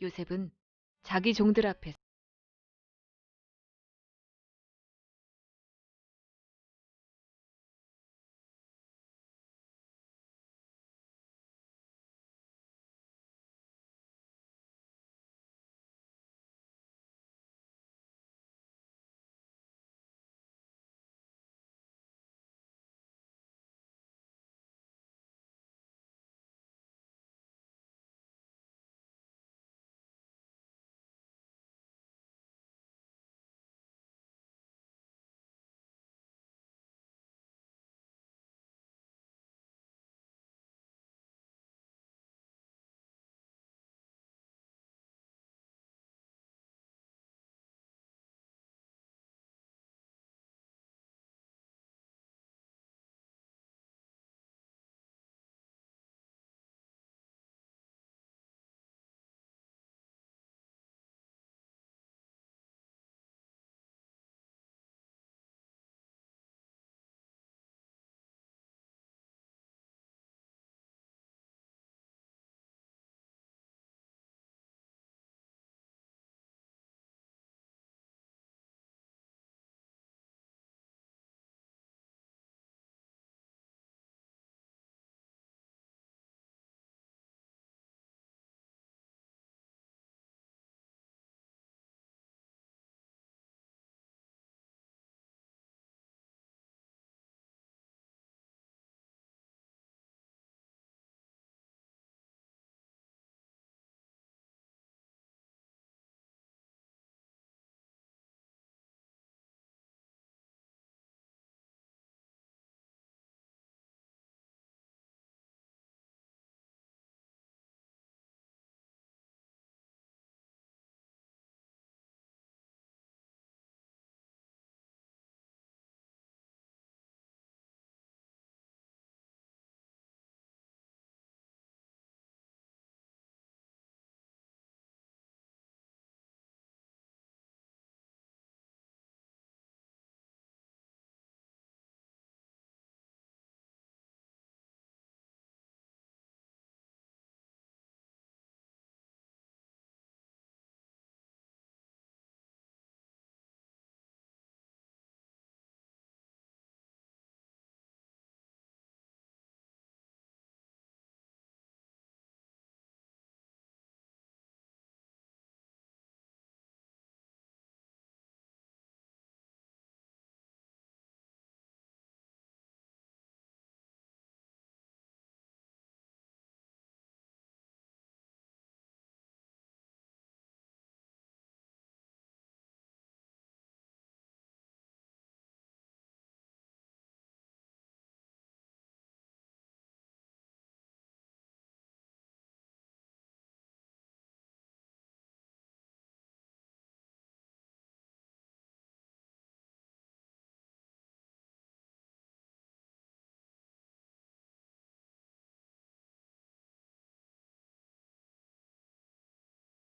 요셉은 자기 종들 앞에서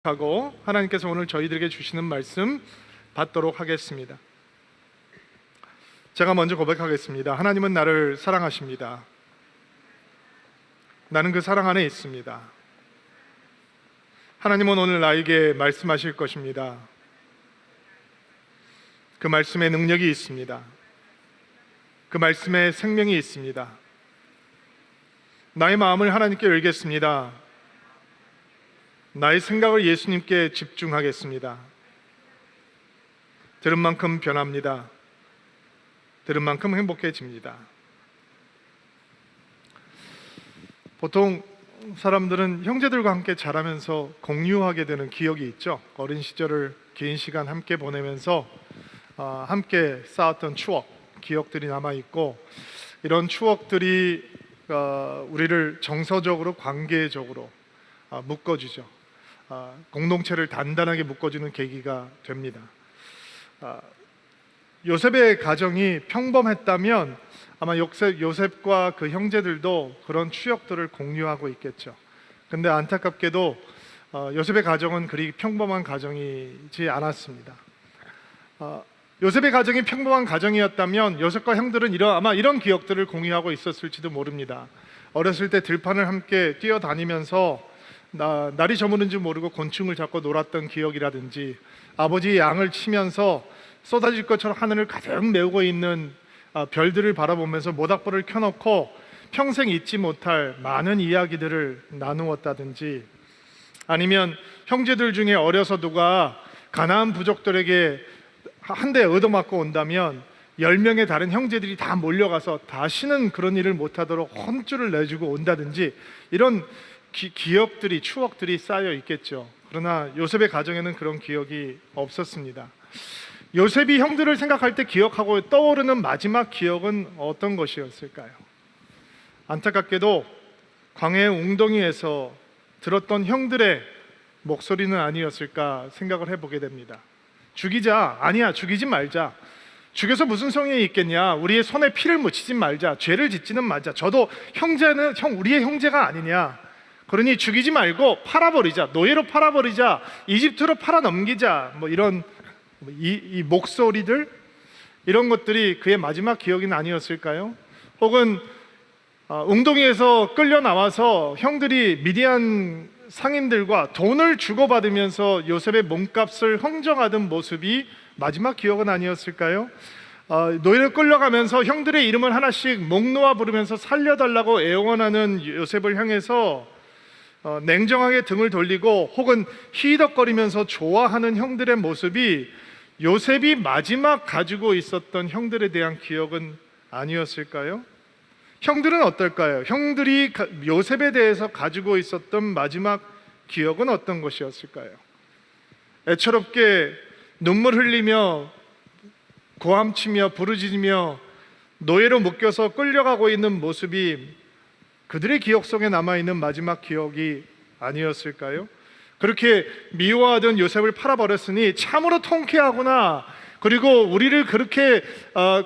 하고 하나님께서 오늘 저희들에게 주시는 말씀 받도록 하겠습니다. 제가 먼저 고백하겠습니다. 하나님은 나를 사랑하십니다. 나는 그 사랑 안에 있습니다. 하나님은 오늘 나에게 말씀하실 것입니다. 그 말씀에 능력이 있습니다. 그 말씀에 생명이 있습니다. 나의 마음을 하나님께 열겠습니다. 나의 생각을 예수님께 집중하겠습니다. 들은 만큼 변합니다. 들은 만큼 행복해집니다. 보통 사람들은 형제들과 함께 자라면서 공유하게 되는 기억이 있죠. 어린 시절을 긴 시간 함께 보내면서 함께 쌓았던 추억, 기억들이 남아있고, 이런 추억들이 우리를 정서적으로, 관계적으로 묶어주죠. 공동체를 단단하게 묶어주는 계기가 됩니다. 요셉의 가정이 평범했다면 아마 요셉과 그 형제들도 그런 추억들을 공유하고 있겠죠. 근데 안타깝게도 요셉의 가정은 그리 평범한 가정이지 않았습니다. 요셉의 가정이 평범한 가정이었다면 요셉과 형들은 아마 이런 기억들을 공유하고 있었을지도 모릅니다. 어렸을 때 들판을 함께 뛰어다니면서 날이 저무는지 모르고 곤충을 잡고 놀았던 기억이라든지, 아버지 양을 치면서 쏟아질 것처럼 하늘을 가득 메우고 있는 별들을 바라보면서 모닥불을 켜놓고 평생 잊지 못할 많은 이야기들을 나누었다든지, 아니면 형제들 중에 어려서 누가 가나안 부족들에게 한 대 얻어맞고 온다면 10명의 다른 형제들이 다 몰려가서 다시는 그런 일을 못하도록 혼쭐을 내주고 온다든지, 이런 기억들이, 추억들이 쌓여 있겠죠. 그러나 요셉의 가정에는 그런 기억이 없었습니다. 요셉이 형들을 생각할 때 기억하고 떠오르는 마지막 기억은 어떤 것이었을까요? 안타깝게도 광야의 웅덩이에서 들었던 형들의 목소리는 아니었을까 생각을 해보게 됩니다. 죽이자, 아니야 죽이지 말자, 죽여서 무슨 소용이 있겠냐, 우리의 손에 피를 묻히지 말자, 죄를 짓지는 말자, 저도 형제는 우리의 형제가 아니냐, 그러니 죽이지 말고 팔아버리자, 노예로 팔아버리자, 이집트로 팔아넘기자, 뭐 이런 이 목소리들, 이런 것들이 그의 마지막 기억이 아니었을까요? 혹은 웅덩이에서 끌려 나와서 형들이 미디안 상인들과 돈을 주고받으면서 요셉의 몸값을 흥정하던 모습이 마지막 기억은 아니었을까요? 노예를 끌려가면서 형들의 이름을 하나씩 목 놓아 부르면서 살려달라고 애원하는 요셉을 향해서 냉정하게 등을 돌리고 혹은 히덕거리면서 좋아하는 형들의 모습이 요셉이 마지막 가지고 있었던 형들에 대한 기억은 아니었을까요? 형들은 어떨까요? 형들이 요셉에 대해서 가지고 있었던 마지막 기억은 어떤 것이었을까요? 애처롭게 눈물 흘리며 고함치며 부르짖으며 노예로 묶여서 끌려가고 있는 모습이 그들의 기억 속에 남아있는 마지막 기억이 아니었을까요? 그렇게 미워하던 요셉을 팔아버렸으니 참으로 통쾌하구나, 그리고 우리를 그렇게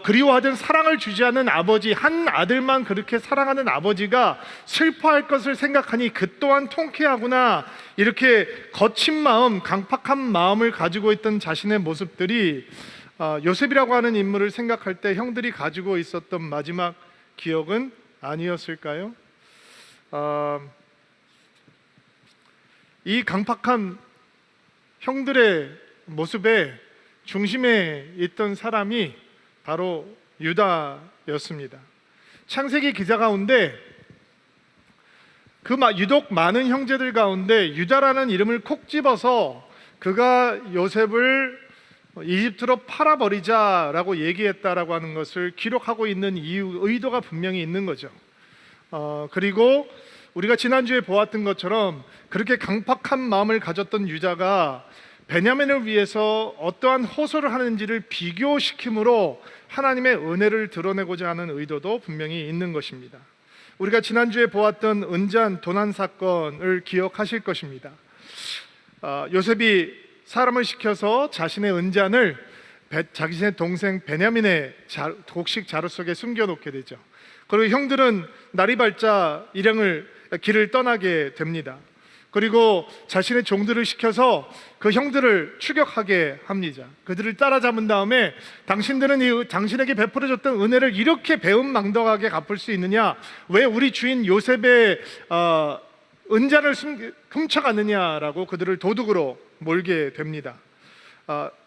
그리워하던, 사랑을 주지 않는 아버지, 한 아들만 그렇게 사랑하는 아버지가 슬퍼할 것을 생각하니 그 또한 통쾌하구나, 이렇게 거친 마음, 강팍한 마음을 가지고 있던 자신의 모습들이 요셉이라고 하는 인물을 생각할 때 형들이 가지고 있었던 마지막 기억은 아니었을까요? 이 강팍한 형들의 모습에 중심에 있던 사람이 바로 유다였습니다. 창세기 기자 가운데 유독 많은 형제들 가운데 유다라는 이름을 콕 집어서 그가 요셉을 이집트로 팔아버리자라고 얘기했다라고 하는 것을 기록하고 있는 이유, 의도가 분명히 있는 거죠. 그리고 우리가 지난주에 보았던 것처럼 그렇게 강팍한 마음을 가졌던 유다가 베냐민을 위해서 어떠한 호소를 하는지를 비교시킴으로 하나님의 은혜를 드러내고자 하는 의도도 분명히 있는 것입니다. 우리가 지난주에 보았던 은잔 도난 사건을 기억하실 것입니다. 요셉이 사람을 시켜서 자신의 은잔을 자신의 동생 베냐민의 곡식 자루 속에 숨겨놓게 되죠. 그리고 형들은 날이 밝자 길을 떠나게 됩니다. 그리고 자신의 종들을 시켜서 그 형들을 추격하게 합니다. 그들을 따라잡은 다음에 당신들은 당신에게 베풀어줬던 은혜를 이렇게 배은망덕하게 갚을 수 있느냐, 왜 우리 주인 요셉의 은잔을 훔쳐갔느냐라고 그들을 도둑으로 몰게 됩니다.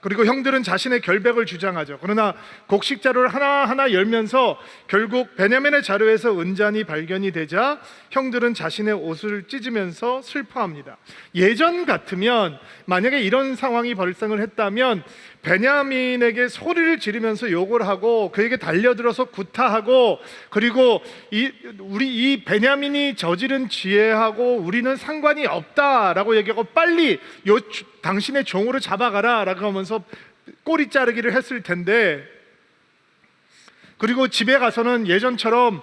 그리고 형들은 자신의 결백을 주장하죠. 그러나 곡식 자루를 하나하나 열면서 결국 베냐민의 자루에서 은잔이 발견이 되자 형들은 자신의 옷을 찢으면서 슬퍼합니다. 예전 같으면, 만약에 이런 상황이 발생을 했다면 베냐민에게 소리를 지르면서 욕을 하고 그에게 달려들어서 구타하고, 그리고 이 베냐민이 저지른 죄하고 우리는 상관이 없다라고 얘기하고 빨리 당신의 종으로 잡아가라 라고 하면서 꼬리 자르기를 했을 텐데, 그리고 집에 가서는 예전처럼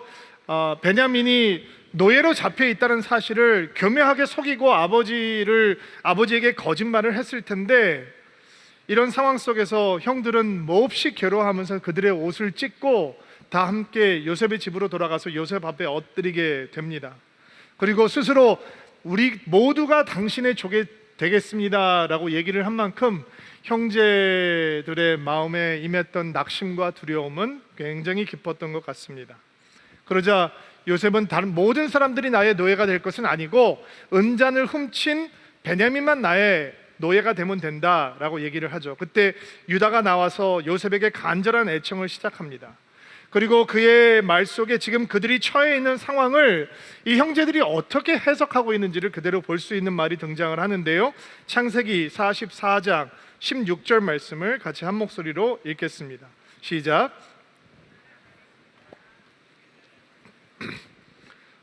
베냐민이 노예로 잡혀 있다는 사실을 교묘하게 속이고 아버지에게 거짓말을 했을 텐데, 이런 상황 속에서 형들은 몹시 괴로워하면서 그들의 옷을 찢고 다 함께 요셉의 집으로 돌아가서 요셉 앞에 엎드리게 됩니다. 그리고 스스로 우리 모두가 당신의 족이 되겠습니다 라고 얘기를 한 만큼 형제들의 마음에 임했던 낙심과 두려움은 굉장히 깊었던 것 같습니다. 그러자 요셉은 다른 모든 사람들이 나의 노예가 될 것은 아니고 은잔을 훔친 베냐민만 나의 노예가 되면 된다라고 얘기를 하죠. 그때 유다가 나와서 요셉에게 간절한 애청을 시작합니다. 그리고 그의 말 속에 지금 그들이 처해 있는 상황을 이 형제들이 어떻게 해석하고 있는지를 그대로 볼 수 있는 말이 등장을 하는데요. 창세기 44장 16절 말씀을 같이 한 목소리로 읽겠습니다. 시작.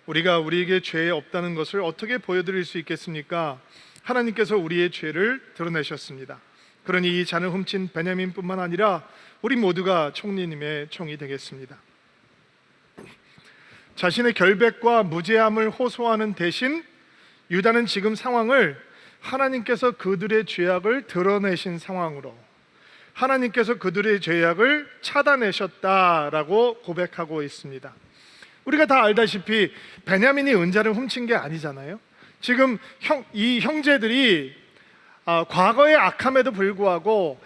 우리가 우리에게 죄 없다는 것을 어떻게 보여드릴 수 있겠습니까? 하나님께서 우리의 죄를 드러내셨습니다. 그러니 이 잔을 훔친 베냐민뿐만 아니라 우리 모두가 총리님의 총이 되겠습니다. 자신의 결백과 무죄함을 호소하는 대신 유다는 지금 상황을 하나님께서 그들의 죄악을 드러내신 상황으로, 하나님께서 그들의 죄악을 차단하셨다라고 고백하고 있습니다. 우리가 다 알다시피 베냐민이 은자를 훔친 게 아니잖아요. 지금 이 형제들이 과거의 악함에도 불구하고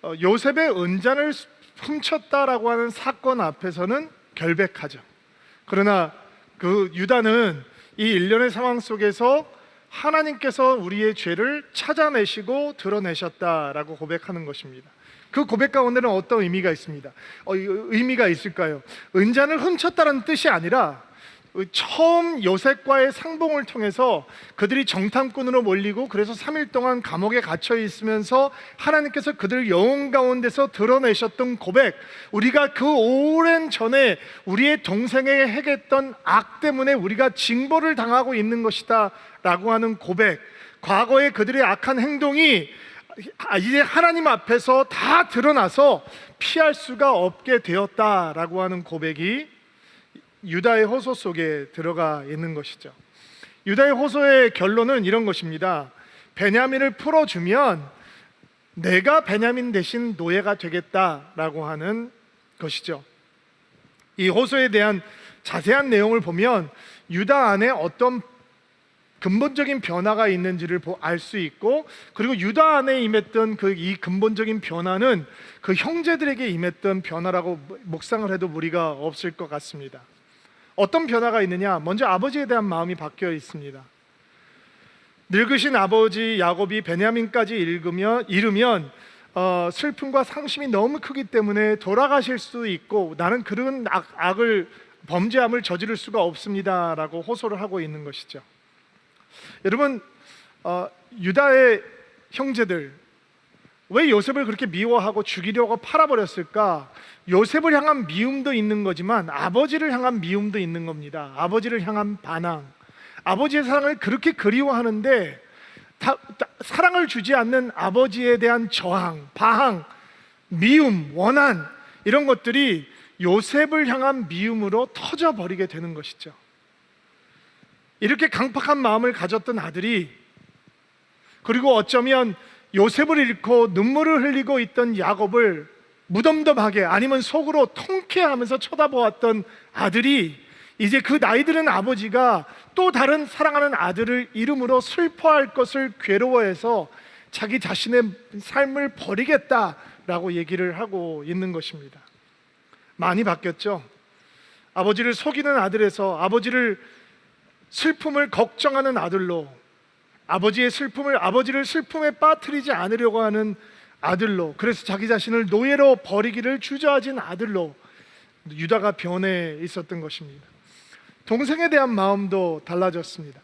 요셉의 은잔을 훔쳤다라고 하는 사건 앞에서는 결백하죠. 그러나 그 유다는 이 일련의 상황 속에서 하나님께서 우리의 죄를 찾아내시고 드러내셨다라고 고백하는 것입니다. 그 고백 가운데는 어떤 의미가 있습니다. 의미가 있을까요? 은잔을 훔쳤다는 뜻이 아니라 처음 요셉과의 상봉을 통해서 그들이 정탐꾼으로 몰리고 그래서 3일 동안 감옥에 갇혀 있으면서 하나님께서 그들 영혼 가운데서 드러내셨던 고백, 우리가 그 오랜 전에 우리의 동생에게 행했던 악 때문에 우리가 징벌을 당하고 있는 것이다 라고 하는 고백, 과거의 그들의 악한 행동이 이제 하나님 앞에서 다 드러나서 피할 수가 없게 되었다라고 하는 고백이 유다의 호소 속에 들어가 있는 것이죠. 유다의 호소의 결론은 이런 것입니다. 베냐민을 풀어주면 내가 베냐민 대신 노예가 되겠다라고 하는 것이죠. 이 호소에 대한 자세한 내용을 보면 유다 안에 어떤 근본적인 변화가 있는지를 알 수 있고, 그리고 유다 안에 임했던 이 근본적인 변화는 그 형제들에게 임했던 변화라고 묵상을 해도 무리가 없을 것 같습니다. 어떤 변화가 있느냐? 먼저 아버지에 대한 마음이 바뀌어 있습니다. 늙으신 아버지 야곱이 베냐민까지 이르면 슬픔과 상심이 너무 크기 때문에 돌아가실 수도 있고 나는 그런 범죄함을 저지를 수가 없습니다라고 호소를 하고 있는 것이죠. 여러분, 유다의 형제들 왜 요셉을 그렇게 미워하고 죽이려고 팔아버렸을까? 요셉을 향한 미움도 있는 거지만 아버지를 향한 미움도 있는 겁니다. 아버지를 향한 반항, 아버지의 사랑을 그렇게 그리워하는데 사랑을 주지 않는 아버지에 대한 저항, 반항, 미움, 원한, 이런 것들이 요셉을 향한 미움으로 터져버리게 되는 것이죠. 이렇게 강팍한 마음을 가졌던 아들이, 그리고 어쩌면 요셉을 잃고 눈물을 흘리고 있던 야곱을 무덤덤하게 아니면 속으로 통쾌하면서 쳐다보았던 아들이 이제 그 나이 들은 아버지가 또 다른 사랑하는 아들을 잃음으로 슬퍼할 것을 괴로워해서 자기 자신의 삶을 버리겠다라고 얘기를 하고 있는 것입니다. 많이 바뀌었죠. 아버지를 속이는 아들에서 아버지를 슬픔을 걱정하는 아들로, 아버지를 슬픔에 빠뜨리지 않으려고 하는 아들로, 그래서 자기 자신을 노예로 버리기를 주저하진 아들로 유다가 변해 있었던 것입니다. 동생에 대한 마음도 달라졌습니다.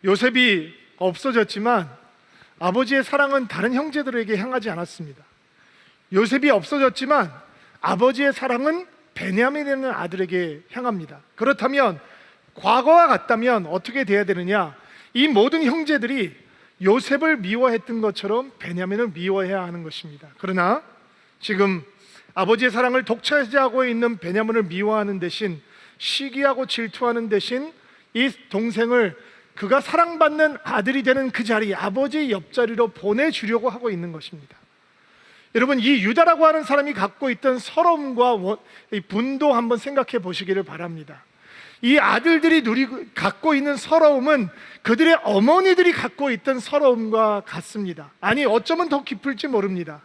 요셉이 없어졌지만 아버지의 사랑은 다른 형제들에게 향하지 않았습니다. 요셉이 없어졌지만 아버지의 사랑은 베냐민이라는 아들에게 향합니다. 그렇다면 과거와 같다면 어떻게 돼야 되느냐? 이 모든 형제들이 요셉을 미워했던 것처럼 베냐민을 미워해야 하는 것입니다. 그러나 지금 아버지의 사랑을 독차지하고 있는 베냐민을 미워하는 대신, 시기하고 질투하는 대신 이 동생을 그가 사랑받는 아들이 되는 그 자리, 아버지의 옆자리로 보내주려고 하고 있는 것입니다. 여러분, 이 유다라고 하는 사람이 갖고 있던 서러움과 분도 한번 생각해 보시기를 바랍니다. 이 아들들이 갖고 있는 서러움은 그들의 어머니들이 갖고 있던 서러움과 같습니다. 아니, 어쩌면 더 깊을지 모릅니다.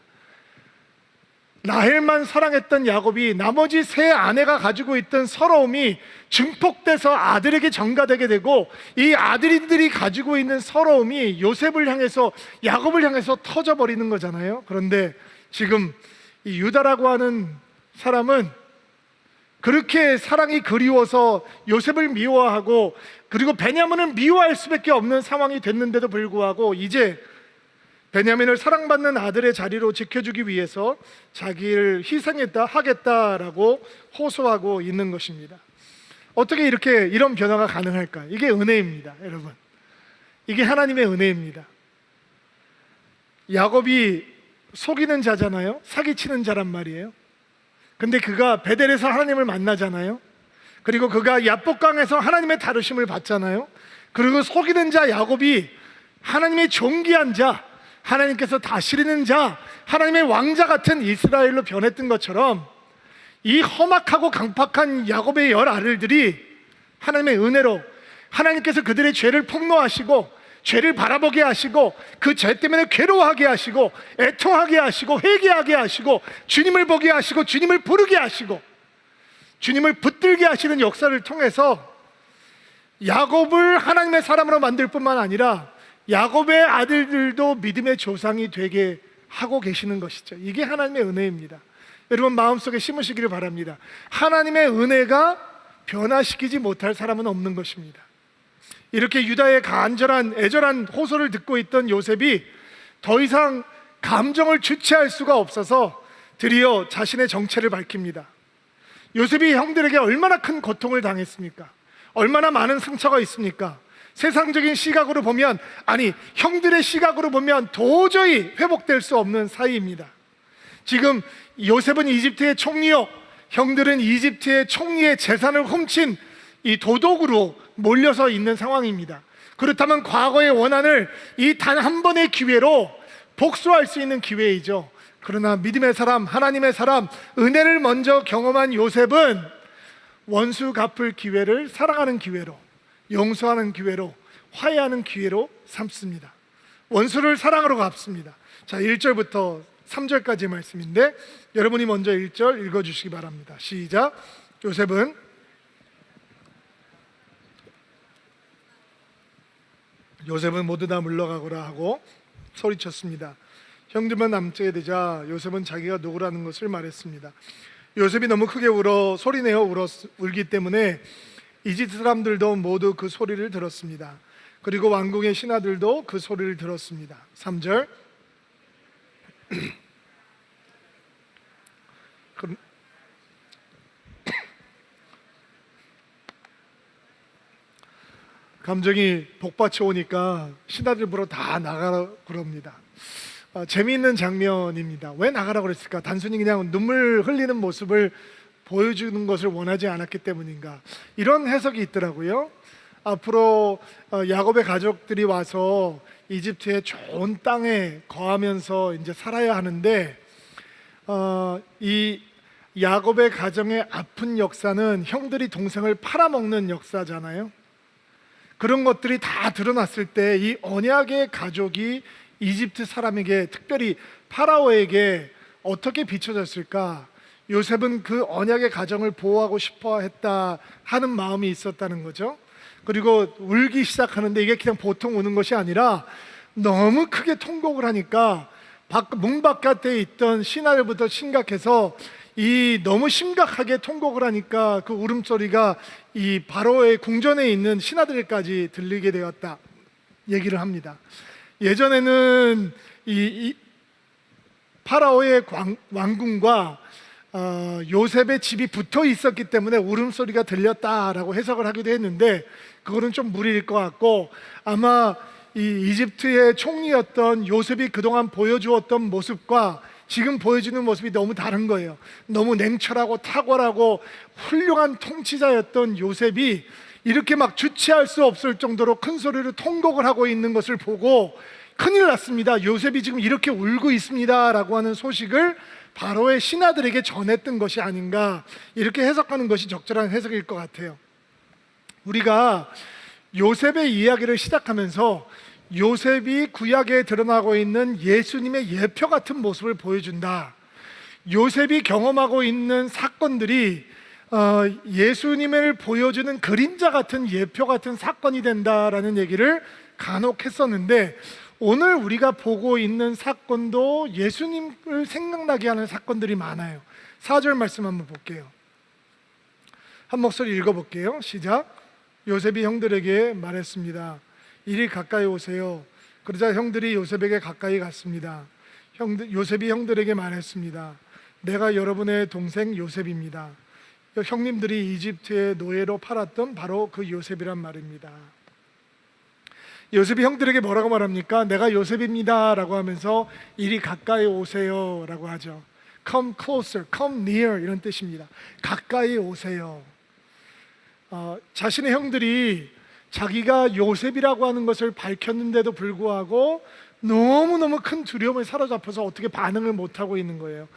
라헬만 사랑했던 야곱이 나머지 세 아내가 가지고 있던 서러움이 증폭돼서 아들에게 전가되게 되고, 이 아들들이 가지고 있는 서러움이 요셉을 향해서, 야곱을 향해서 터져버리는 거잖아요. 그런데 지금 이 유다라고 하는 사람은 그렇게 사랑이 그리워서 요셉을 미워하고, 그리고 베냐민을 미워할 수밖에 없는 상황이 됐는데도 불구하고 이제 베냐민을 사랑받는 아들의 자리로 지켜주기 위해서 자기를 하겠다라고 호소하고 있는 것입니다. 어떻게 이런 변화가 가능할까? 이게 은혜입니다, 여러분. 이게 하나님의 은혜입니다. 야곱이 속이는 자잖아요. 사기치는 자란 말이에요. 근데 그가 베델에서 하나님을 만나잖아요. 그리고 그가 야복강에서 하나님의 다루심을 받잖아요. 그리고 속이는 자 야곱이 하나님의 존귀한 자, 하나님께서 다스리는 자, 하나님의 왕자 같은 이스라엘로 변했던 것처럼, 이 험악하고 강팍한 야곱의 10아들들이 하나님의 은혜로 하나님께서 그들의 죄를 폭로하시고 죄를 바라보게 하시고 그 죄 때문에 괴로워하게 하시고 애통하게 하시고 회개하게 하시고 주님을 보게 하시고 주님을 부르게 하시고 주님을 붙들게 하시는 역사를 통해서 야곱을 하나님의 사람으로 만들 뿐만 아니라 야곱의 아들들도 믿음의 조상이 되게 하고 계시는 것이죠. 이게 하나님의 은혜입니다. 여러분 마음속에 심으시기를 바랍니다. 하나님의 은혜가 변화시키지 못할 사람은 없는 것입니다. 이렇게 유다의 간절한 애절한 호소를 듣고 있던 요셉이 더 이상 감정을 주체할 수가 없어서 드디어 자신의 정체를 밝힙니다. 요셉이 형들에게 얼마나 큰 고통을 당했습니까? 얼마나 많은 상처가 있습니까? 세상적인 시각으로 보면, 아니 형들의 시각으로 보면 도저히 회복될 수 없는 사이입니다. 지금 요셉은 이집트의 총리요, 형들은 이집트의 총리의 재산을 훔친 이 도둑으로 몰려서 있는 상황입니다. 그렇다면 과거의 원한을 이 단 한 번의 기회로 복수할 수 있는 기회이죠. 그러나 믿음의 사람, 하나님의 사람, 은혜를 먼저 경험한 요셉은 원수 갚을 기회를 사랑하는 기회로, 용서하는 기회로, 화해하는 기회로 삼습니다. 원수를 사랑으로 갚습니다. 자, 1절부터 3절까지 말씀인데 여러분이 먼저 1절 읽어주시기 바랍니다. 시작. 요셉은 모두 다 물러가거라 하고 소리쳤습니다. 형들만 남게 되자 요셉은 자기가 누구라는 것을 말했습니다. 요셉이 너무 크게 소리내어 울기 때문에 이집트 사람들도 모두 그 소리를 들었습니다. 그리고 왕궁의 신하들도 그 소리를 들었습니다. 3절. 감정이 복받쳐 오니까 신하들 보러 다 나가라 그럽니다. 재미있는 장면입니다. 왜 나가라 그랬을까? 단순히 그냥 눈물 흘리는 모습을 보여주는 것을 원하지 않았기 때문인가? 이런 해석이 있더라고요. 앞으로 야곱의 가족들이 와서 이집트의 좋은 땅에 거하면서 이제 살아야 하는데, 이 야곱의 가정의 아픈 역사는 형들이 동생을 팔아먹는 역사잖아요. 그런 것들이 다 드러났을 때 이 언약의 가족이 이집트 사람에게, 특별히 파라오에게 어떻게 비춰졌을까? 요셉은 그 언약의 가정을 보호하고 싶어 했다 하는 마음이 있었다는 거죠. 그리고 울기 시작하는데 이게 그냥 보통 우는 것이 아니라 너무 크게 통곡을 하니까 문 바깥에 있던 신하들부터 심각해서 이 너무 심각하게 통곡을 하니까 그 울음소리가 이 바로의 궁전에 있는 신하들까지 들리게 되었다 얘기를 합니다. 예전에는 이 파라오의 왕궁과 요셉의 집이 붙어 있었기 때문에 울음소리가 들렸다라고 해석을 하기도 했는데, 그거는 좀 무리일 것 같고, 아마 이 이집트의 총리였던 요셉이 그동안 보여주었던 모습과 지금 보여주는 모습이 너무 다른 거예요. 너무 냉철하고 탁월하고 훌륭한 통치자였던 요셉이 이렇게 막 주체할 수 없을 정도로 큰 소리로 통곡을 하고 있는 것을 보고 큰일 났습니다, 요셉이 지금 이렇게 울고 있습니다 라고 하는 소식을 바로의 신하들에게 전했던 것이 아닌가, 이렇게 해석하는 것이 적절한 해석일 것 같아요. 우리가 요셉의 이야기를 시작하면서 요셉이 구약에 드러나고 있는 예수님의 예표 같은 모습을 보여준다, 요셉이 경험하고 있는 사건들이 예수님을 보여주는 그림자 같은 예표 같은 사건이 된다라는 얘기를 간혹 했었는데, 오늘 우리가 보고 있는 사건도 예수님을 생각나게 하는 사건들이 많아요. 4절 말씀 한번 볼게요. 한 목소리 읽어볼게요. 시작. 요셉이 형들에게 말했습니다. 이리 가까이 오세요. 그러자 형들이 요셉에게 가까이 갔습니다. 요셉이 형들에게 말했습니다. 내가 여러분의 동생 요셉입니다. 형님들이 이집트의 노예로 팔았던 바로 그 요셉이란 말입니다. 요셉이 형들에게 뭐라고 말합니까? 내가 요셉입니다 라고 하면서 이리 가까이 오세요 라고 하죠. Come closer, come near 이런 뜻입니다. 가까이 오세요. 자신의 형들이 자기가 요셉이라고 하는 것을 밝혔는데도 불구하고 너무너무 큰 두려움에 사로잡혀서 어떻게 반응을 못하고 있는 거예요.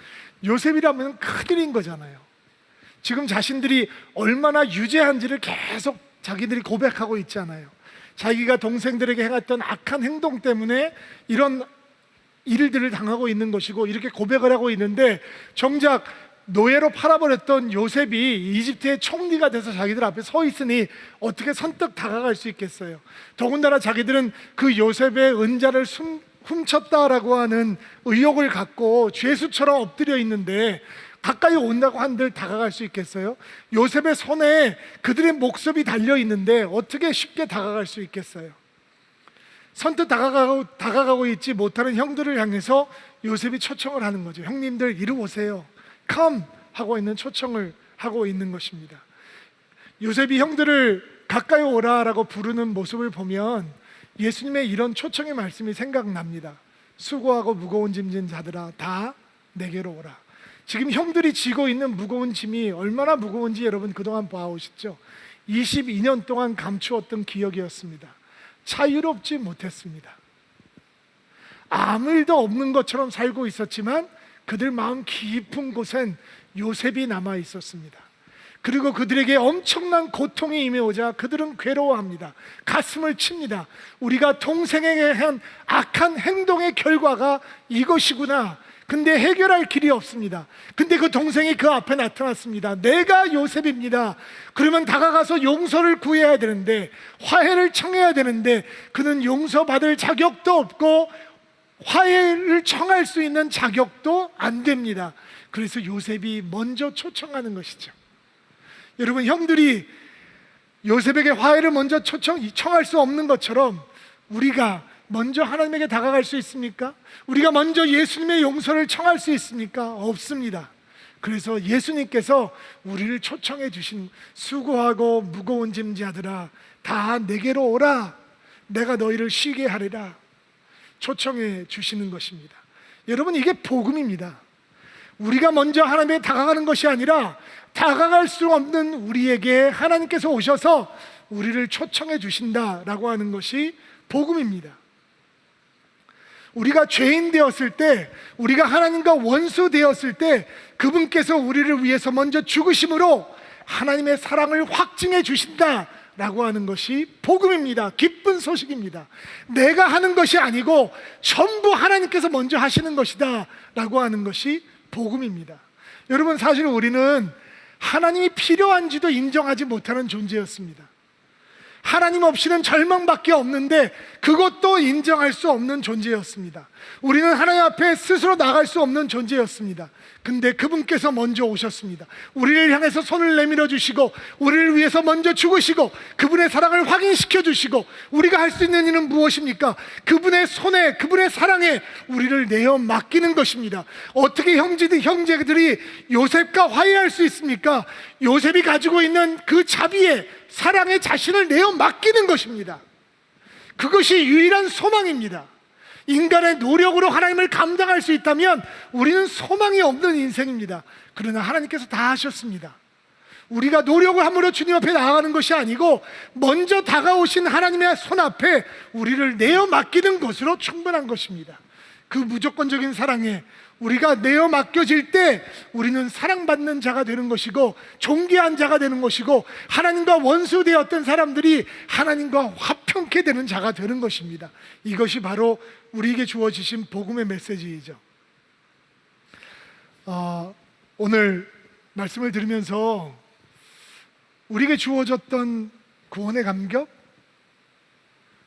요셉이라면 큰일인 거잖아요. 지금 자신들이 얼마나 유죄한지를 계속 자기들이 고백하고 있잖아요. 자기가 동생들에게 행했던 악한 행동 때문에 이런 일들을 당하고 있는 것이고 이렇게 고백을 하고 있는데, 정작 노예로 팔아버렸던 요셉이 이집트의 총리가 돼서 자기들 앞에 서 있으니 어떻게 선뜻 다가갈 수 있겠어요. 더군다나 자기들은 그 요셉의 은자를 훔쳤다라고 하는 의혹을 갖고 죄수처럼 엎드려 있는데 가까이 온다고 한들 다가갈 수 있겠어요? 요셉의 손에 그들의 목숨이 달려 있는데 어떻게 쉽게 다가갈 수 있겠어요? 선뜻 다가가고 있지 못하는 형들을 향해서 요셉이 초청을 하는 거죠. 형님들 이리 오세요. Come 하고 있는 초청을 하고 있는 것입니다. 요셉이 형들을 가까이 오라라고 부르는 모습을 보면 예수님의 이런 초청의 말씀이 생각납니다. 수고하고 무거운 짐진 자들아 다 내게로 오라. 지금 형들이 지고 있는 무거운 짐이 얼마나 무거운지 여러분 그동안 봐오셨죠? 22년 동안 감추었던 기억이었습니다. 자유롭지 못했습니다. 아무 일도 없는 것처럼 살고 있었지만 그들 마음 깊은 곳엔 요셉이 남아 있었습니다. 그리고 그들에게 엄청난 고통이 임해오자 그들은 괴로워합니다. 가슴을 칩니다. 우리가 동생에게 한 악한 행동의 결과가 이것이구나. 근데 해결할 길이 없습니다. 근데 그 동생이 그 앞에 나타났습니다. 내가 요셉입니다. 그러면 다가가서 용서를 구해야 되는데, 화해를 청해야 되는데 그는 용서받을 자격도 없고 화해를 청할 수 있는 자격도 안 됩니다. 그래서 요셉이 먼저 초청하는 것이죠. 여러분, 형들이 요셉에게 화해를 먼저 청할 수 없는 것처럼 우리가 먼저 하나님에게 다가갈 수 있습니까? 우리가 먼저 예수님의 용서를 청할 수 있습니까? 없습니다. 그래서 예수님께서 우리를 초청해 주신, 수고하고 무거운 짐자들아 다 내게로 오라. 내가 너희를 쉬게 하리라. 초청해 주시는 것입니다. 여러분, 이게 복음입니다. 우리가 먼저 하나님께 다가가는 것이 아니라 다가갈 수 없는 우리에게 하나님께서 오셔서 우리를 초청해 주신다라고 하는 것이 복음입니다. 우리가 죄인 되었을 때, 우리가 하나님과 원수 되었을 때 그분께서 우리를 위해서 먼저 죽으심으로 하나님의 사랑을 확증해 주신다라고 하는 것이 복음입니다. 기쁜 소식입니다. 내가 하는 것이 아니고 전부 하나님께서 먼저 하시는 것이다 라고 하는 것이 복음입니다. 여러분, 사실 우리는 하나님이 필요한지도 인정하지 못하는 존재였습니다. 하나님 없이는 절망밖에 없는데 그것도 인정할 수 없는 존재였습니다. 우리는 하나님 앞에 스스로 나갈 수 없는 존재였습니다. 근데 그분께서 먼저 오셨습니다. 우리를 향해서 손을 내밀어 주시고 우리를 위해서 먼저 죽으시고 그분의 사랑을 확인시켜 주시고, 우리가 할 수 있는 일은 무엇입니까? 그분의 손에, 그분의 사랑에 우리를 내어 맡기는 것입니다. 어떻게 형제들이 요셉과 화해할 수 있습니까? 요셉이 가지고 있는 그 자비에, 사랑의 자신을 내어 맡기는 것입니다. 그것이 유일한 소망입니다. 인간의 노력으로 하나님을 감당할 수 있다면 우리는 소망이 없는 인생입니다. 그러나 하나님께서 다 하셨습니다. 우리가 노력을 함으로 주님 앞에 나아가는 것이 아니고 먼저 다가오신 하나님의 손 앞에 우리를 내어 맡기는 것으로 충분한 것입니다. 그 무조건적인 사랑에 우리가 내어 맡겨질 때 우리는 사랑받는 자가 되는 것이고 존귀한 자가 되는 것이고, 하나님과 원수되었던 사람들이 하나님과 화평케 되는 자가 되는 것입니다. 이것이 바로 우리에게 주어지신 복음의 메시지이죠. 오늘 말씀을 들으면서 우리에게 주어졌던 구원의 감격,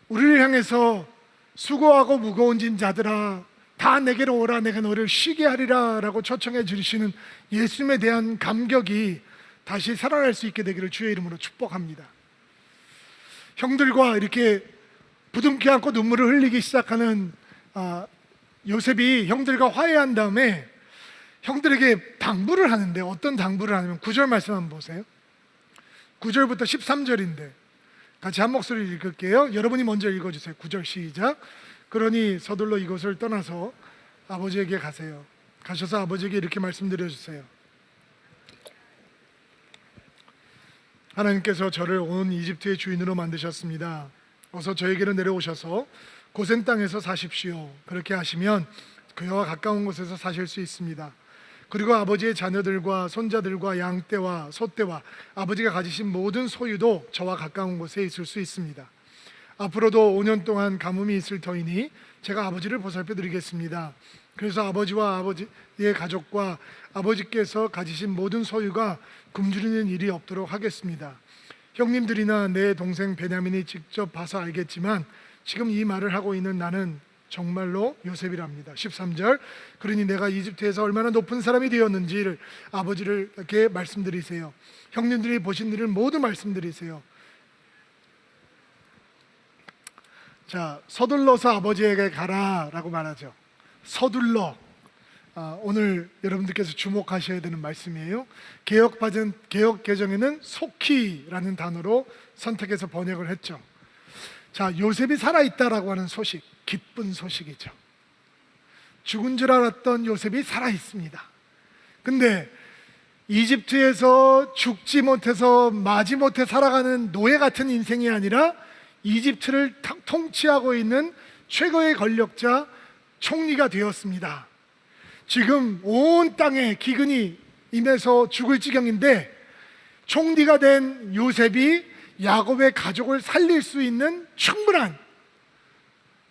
우리를 향해서 수고하고 무거운 짐 자들아 다 내게로 오라 내가 너를 쉬게 하리라 라고 초청해 주시는 예수님에 대한 감격이 다시 살아날 수 있게 되기를 주의 이름으로 축복합니다. 형들과 이렇게 부둥켜 안고 눈물을 흘리기 시작하는 요셉이 형들과 화해한 다음에 형들에게 당부를 하는데, 어떤 당부를 하냐면 9절 말씀 한번 보세요. 9절부터 13절인데 같이 한 목소리를 읽을게요. 여러분이 먼저 읽어주세요. 9절 시작. 그러니 서둘러 이곳을 떠나서 아버지에게 가세요. 가셔서 아버지에게 이렇게 말씀드려주세요. 하나님께서 저를 온 이집트의 주인으로 만드셨습니다. 어서 저에게로 내려오셔서 고센 땅에서 사십시오. 그렇게 하시면 그와 가까운 곳에서 사실 수 있습니다. 그리고 아버지의 자녀들과 손자들과 양떼와 소떼와 아버지가 가지신 모든 소유도 저와 가까운 곳에 있을 수 있습니다. 앞으로도 5년 동안 가뭄이 있을 터이니 제가 아버지를 보살펴 드리겠습니다. 그래서 아버지와 아버지의 가족과 아버지께서 가지신 모든 소유가 굶주리는 일이 없도록 하겠습니다. 형님들이나 내 동생 베냐민이 직접 봐서 알겠지만 지금 이 말을 하고 있는 나는 정말로 요셉이랍니다. 13절. 그러니 내가 이집트에서 얼마나 높은 사람이 되었는지를 아버지에게 말씀드리세요. 형님들이 보신 일을 모두 말씀드리세요. 자, 서둘러서 아버지에게 가라라고 말하죠. 서둘러. 오늘 여러분들께서 주목하셔야 되는 말씀이에요. 개역 개정에는 속히라는 단어로 선택해서 번역을 했죠. 자, 요셉이 살아있다라고 하는 소식, 기쁜 소식이죠. 죽은 줄 알았던 요셉이 살아있습니다. 근데 이집트에서 죽지 못해서 마지못해 살아가는 노예 같은 인생이 아니라 이집트를 통치하고 있는 최고의 권력자, 총리가 되었습니다. 지금 온 땅에 기근이 임해서 죽을 지경인데 총리가 된 요셉이 야곱의 가족을 살릴 수 있는 충분한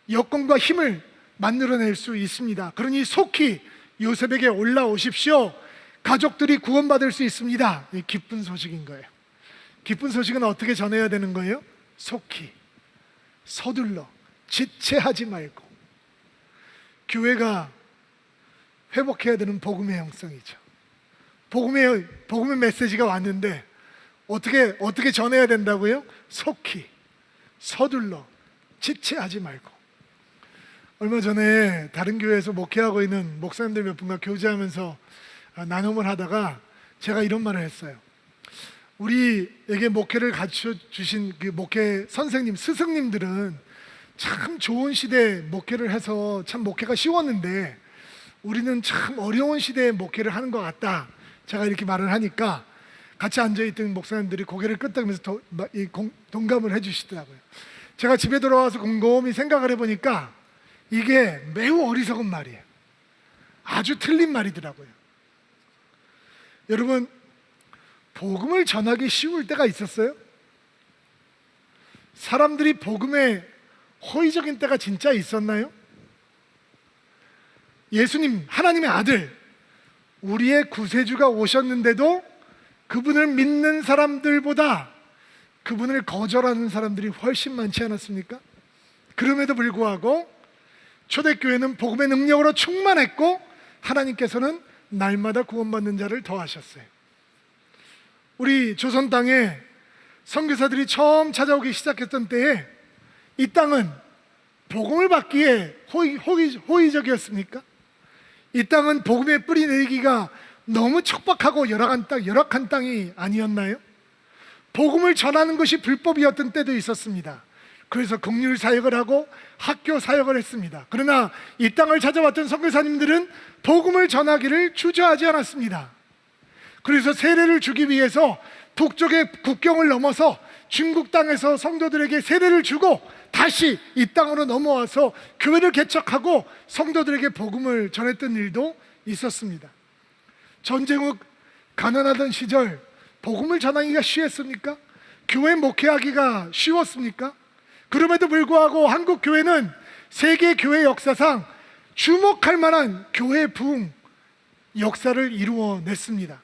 여건과 힘을 만들어낼 수 있습니다. 그러니 속히 요셉에게 올라오십시오. 가족들이 구원받을 수 있습니다. 이 기쁜 소식인 거예요. 기쁜 소식은 어떻게 전해야 되는 거예요? 속히, 서둘러, 지체하지 말고. 교회가 회복해야 되는 복음의 형성이죠. 복음의 메시지가 왔는데 어떻게 전해야 된다고요? 속히, 서둘러, 지체하지 말고. 얼마 전에 다른 교회에서 목회하고 있는 목사님들 몇 분과 교제하면서 나눔을 하다가 제가 이런 말을 했어요. 우리에게 목회를 가르쳐 주신 그 목회 선생님, 스승님들은 참 좋은 시대에 목회를 해서 참 목회가 쉬웠는데 우리는 참 어려운 시대에 목회를 하는 것 같다. 제가 이렇게 말을 하니까 같이 앉아있던 목사님들이 고개를 끄덕이면서 동감을 해주시더라고요. 제가 집에 돌아와서 곰곰이 생각을 해보니까 이게 매우 어리석은 말이에요. 아주 틀린 말이더라고요. 여러분, 복음을 전하기 쉬울 때가 있었어요? 사람들이 복음에 호의적인 때가 진짜 있었나요? 예수님, 하나님의 아들, 우리의 구세주가 오셨는데도 그분을 믿는 사람들보다 그분을 거절하는 사람들이 훨씬 많지 않았습니까? 그럼에도 불구하고 초대교회는 복음의 능력으로 충만했고 하나님께서는 날마다 구원받는 자를 더하셨어요. 우리 조선 땅에 선교사들이 처음 찾아오기 시작했던 때에 이 땅은 복음을 받기에 호의적이었습니까? 이 땅은 복음의 뿌리 내리기가 너무 척박하고 열악한 땅이 아니었나요? 복음을 전하는 것이 불법이었던 때도 있었습니다. 그래서 긍휼 사역을 하고 학교 사역을 했습니다. 그러나 이 땅을 찾아왔던 선교사님들은 복음을 전하기를 주저하지 않았습니다. 그래서 세례를 주기 위해서 북쪽의 국경을 넘어서 중국 땅에서 성도들에게 세례를 주고 다시 이 땅으로 넘어와서 교회를 개척하고 성도들에게 복음을 전했던 일도 있었습니다. 전쟁 후 가난하던 시절 복음을 전하기가 쉬웠습니까? 교회 목회하기가 쉬웠습니까? 그럼에도 불구하고 한국 교회는 세계 교회 역사상 주목할 만한 교회 부흥, 역사를 이루어냈습니다.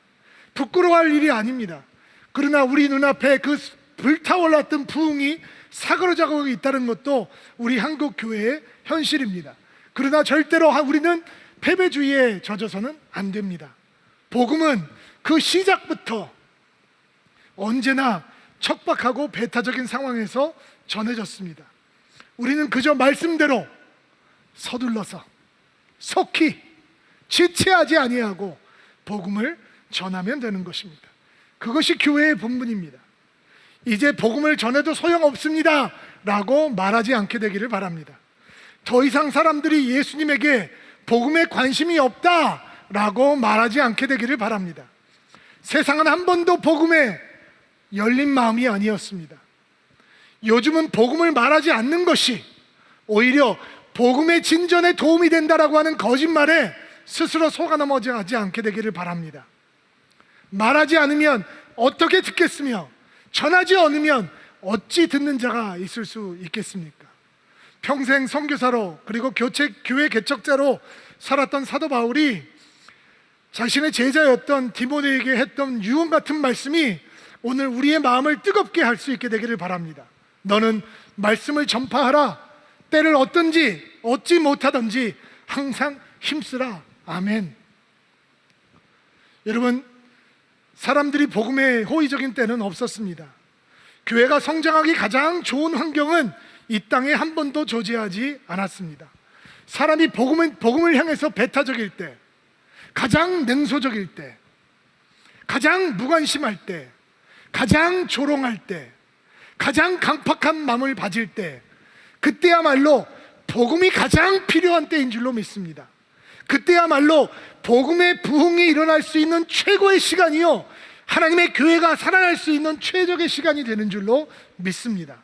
부끄러워할 일이 아닙니다. 그러나 우리 눈앞에 그 불타올랐던 부흥이 사그러져가고 있다는 것도 우리 한국 교회의 현실입니다. 그러나 절대로 우리는 패배주의에 젖어서는 안 됩니다. 복음은 그 시작부터 언제나 척박하고 배타적인 상황에서 전해졌습니다. 우리는 그저 말씀대로 서둘러서 속히 지체하지 아니하고 복음을 전하면 되는 것입니다. 그것이 교회의 본분입니다. 이제 복음을 전해도 소용없습니다 라고 말하지 않게 되기를 바랍니다. 더 이상 사람들이 예수님에게 복음에 관심이 없다 라고 말하지 않게 되기를 바랍니다. 세상은 한 번도 복음에 열린 마음이 아니었습니다. 요즘은 복음을 말하지 않는 것이 오히려 복음의 진전에 도움이 된다라고 하는 거짓말에 스스로 속아 넘어가지 않게 되기를 바랍니다. 말하지 않으면 어떻게 듣겠으며 전하지 않으면 어찌 듣는 자가 있을 수 있겠습니까? 평생 선교사로 그리고 교회 개척자로 살았던 사도 바울이 자신의 제자였던 디모데에게 했던 유언 같은 말씀이 오늘 우리의 마음을 뜨겁게 할 수 있게 되기를 바랍니다. 너는 말씀을 전파하라. 때를 얻지 못하든지 항상 힘쓰라. 아멘. 여러분, 사람들이 복음에 호의적인 때는 없었습니다. 교회가 성장하기 가장 좋은 환경은 이 땅에 한 번도 존재하지 않았습니다. 사람이 복음을 향해서 배타적일 때, 가장 냉소적일 때, 가장 무관심할 때, 가장 조롱할 때, 가장 강팍한 마음을 가질 때, 그때야말로 복음이 가장 필요한 때인 줄로 믿습니다. 그때야말로 복음의 부흥이 일어날 수 있는 최고의 시간이요, 하나님의 교회가 살아날 수 있는 최적의 시간이 되는 줄로 믿습니다.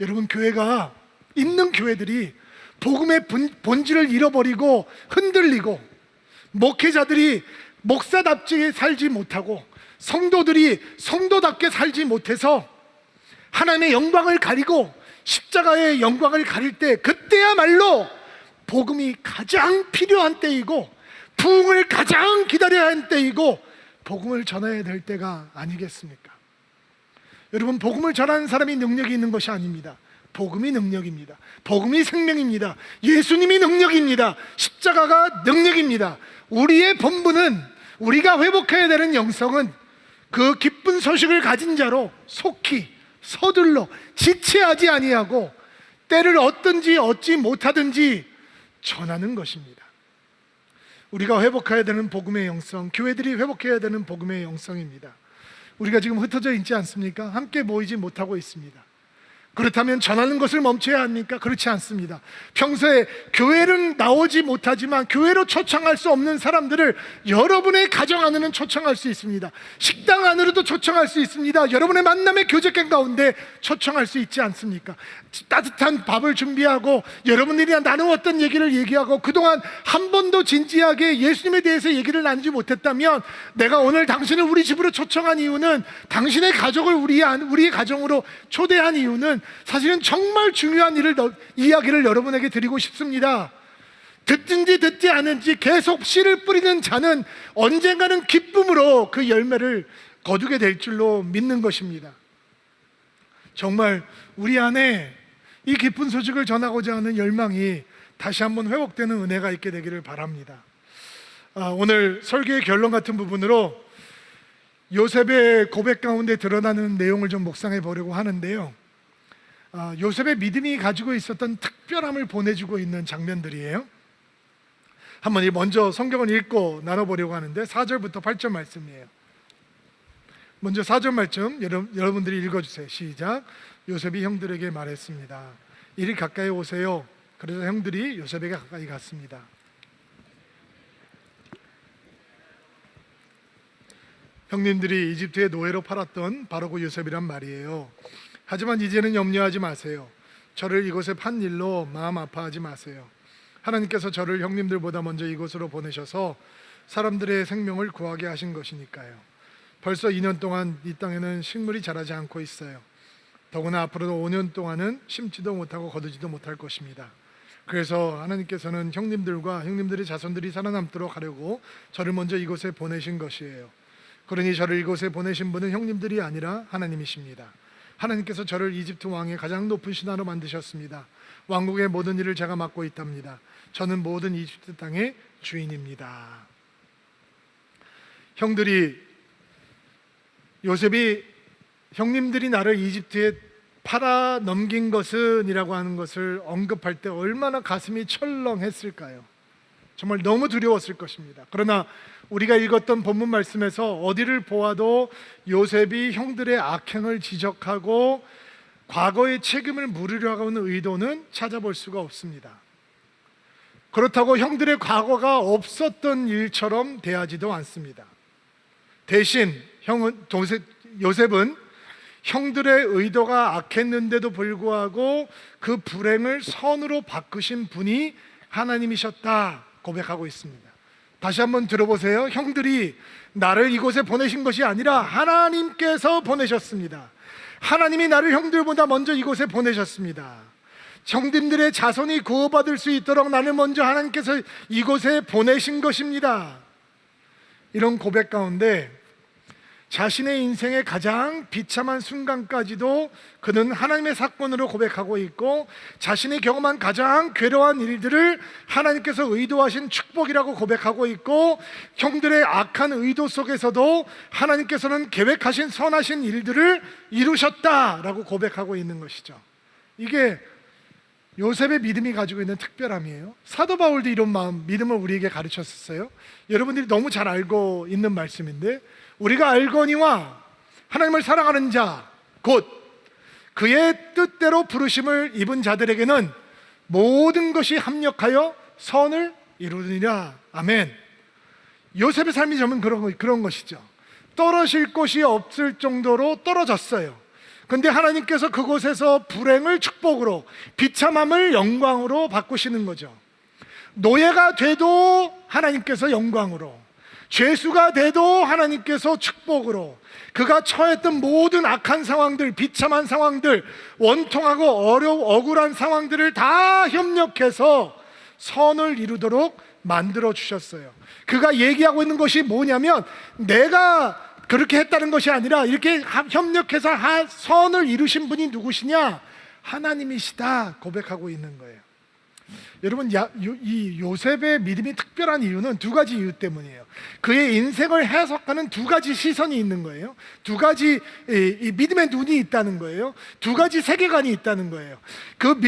여러분, 교회가 있는 교회들이 복음의 본질을 잃어버리고 흔들리고, 목회자들이 목사답게 살지 못하고, 성도들이 성도답게 살지 못해서 하나님의 영광을 가리고 십자가의 영광을 가릴 때, 그때야말로 복음이 가장 필요한 때이고 부흥을 가장 기다려야 하는 때이고 복음을 전해야 될 때가 아니겠습니까? 여러분, 복음을 전하는 사람이 능력이 있는 것이 아닙니다. 복음이 능력입니다. 복음이 생명입니다. 예수님이 능력입니다. 십자가가 능력입니다. 우리의 본분은, 우리가 회복해야 되는 영성은 그 기쁜 소식을 가진 자로 속히 서둘러 지체하지 아니하고 때를 얻든지 얻지 못하든지 전하는 것입니다. 우리가 회복해야 되는 복음의 영성, 교회들이 회복해야 되는 복음의 영성입니다. 우리가 지금 흩어져 있지 않습니까? 함께 모이지 못하고 있습니다. 그렇다면 전하는 것을 멈춰야 합니까? 그렇지 않습니다. 평소에 교회는 나오지 못하지만 교회로 초청할 수 없는 사람들을 여러분의 가정 안에는 초청할 수 있습니다. 식당 안으로도 초청할 수 있습니다. 여러분의 만남의 교제권 가운데 초청할 수 있지 않습니까? 따뜻한 밥을 준비하고 여러분들이 나누었던 얘기를 얘기하고, 그동안 한 번도 진지하게 예수님에 대해서 얘기를 나누지 못했다면, 내가 오늘 당신을 우리 집으로 초청한 이유는, 당신의 가족을 우리의 가정으로 초대한 이유는 사실은 정말 중요한 이야기를 여러분에게 드리고 싶습니다. 듣든지 듣지 않은지 계속 씨를 뿌리는 자는 언젠가는 기쁨으로 그 열매를 거두게 될 줄로 믿는 것입니다. 정말 우리 안에 이 기쁜 소식을 전하고자 하는 열망이 다시 한번 회복되는 은혜가 있게 되기를 바랍니다. 오늘 설교의 결론 같은 부분으로 요셉의 고백 가운데 드러나는 내용을 좀 묵상해 보려고 하는데요, 요셉의 믿음이 가지고 있었던 특별함을 보내주고 있는 장면들이에요. 한번 먼저 성경을 읽고 나눠보려고 하는데 4절부터 8절 말씀이에요. 먼저 4절 말씀 여러분들이 읽어주세요. 시작. 요셉이 형들에게 말했습니다. 이리 가까이 오세요. 그래서 형들이 요셉에게 가까이 갔습니다. 형님들이 이집트의 노예로 팔았던 바로 그 요셉이란 말이에요. 하지만 이제는 염려하지 마세요. 저를 이곳에 판 일로 마음 아파하지 마세요. 하나님께서 저를 형님들보다 먼저 이곳으로 보내셔서 사람들의 생명을 구하게 하신 것이니까요. 벌써 2년 동안 이 땅에는 식물이 자라지 않고 있어요. 더구나 앞으로도 5년 동안은 심지도 못하고 거두지도 못할 것입니다. 그래서 하나님께서는 형님들과 형님들의 자손들이 살아남도록 하려고 저를 먼저 이곳에 보내신 것이에요. 그러니 저를 이곳에 보내신 분은 형님들이 아니라 하나님이십니다. 하나님께서 저를 이집트 왕의 가장 높은 신하로 만드셨습니다. 왕국의 모든 일을 제가 맡고 있답니다. 저는 모든 이집트 땅의 주인입니다. 요셉이 형님들이 나를 이집트에 팔아 넘긴 것은 이라고 하는 것을 언급할 때 얼마나 가슴이 철렁했을까요? 정말 너무 두려웠을 것입니다. 그러나 우리가 읽었던 본문 말씀에서 어디를 보아도 요셉이 형들의 악행을 지적하고 과거의 책임을 물으려 하는 의도는 찾아볼 수가 없습니다. 그렇다고 형들의 과거가 없었던 일처럼 대하지도 않습니다. 대신 요셉은 형들의 의도가 악했는데도 불구하고 그 불행을 선으로 바꾸신 분이 하나님이셨다 고백하고 있습니다. 다시 한번 들어보세요. 형들이 나를 이곳에 보내신 것이 아니라 하나님께서 보내셨습니다. 하나님이 나를 형들보다 먼저 이곳에 보내셨습니다. 형님들의 자손이 구원받을 수 있도록 나를 먼저 하나님께서 이곳에 보내신 것입니다. 이런 고백 가운데 자신의 인생의 가장 비참한 순간까지도 그는 하나님의 사건으로 고백하고 있고, 자신이 경험한 가장 괴로운 일들을 하나님께서 의도하신 축복이라고 고백하고 있고, 형들의 악한 의도 속에서도 하나님께서는 계획하신 선하신 일들을 이루셨다라고 고백하고 있는 것이죠. 이게 요셉의 믿음이 가지고 있는 특별함이에요. 사도 바울도 이런 믿음을 우리에게 가르쳤었어요. 여러분들이 너무 잘 알고 있는 말씀인데, 우리가 알거니와 하나님을 사랑하는 자 곧 그의 뜻대로 부르심을 입은 자들에게는 모든 것이 합력하여 선을 이루느니라. 아멘. 요셉의 삶이 정말 그런 것이죠. 떨어질 곳이 없을 정도로 떨어졌어요. 근데 하나님께서 그곳에서 불행을 축복으로, 비참함을 영광으로 바꾸시는 거죠. 노예가 돼도 하나님께서 영광으로, 죄수가 돼도 하나님께서 축복으로, 그가 처했던 모든 악한 상황들, 비참한 상황들, 원통하고 억울한 상황들을 다 협력해서 선을 이루도록 만들어 주셨어요. 그가 얘기하고 있는 것이 뭐냐면, 내가 그렇게 했다는 것이 아니라 이렇게 협력해서 선을 이루신 분이 누구시냐? 하나님이시다 고백하고 있는 거예요. 여러분, 이 요셉의 믿음이 특별한 이유는 두 가지 이유 때문이에요. 그의 인생을 해석하는 두 가지 시선이 있는 거예요. 두 가지 이 믿음의 눈이 있다는 거예요. 두 가지 세계관이 있다는 거예요. 그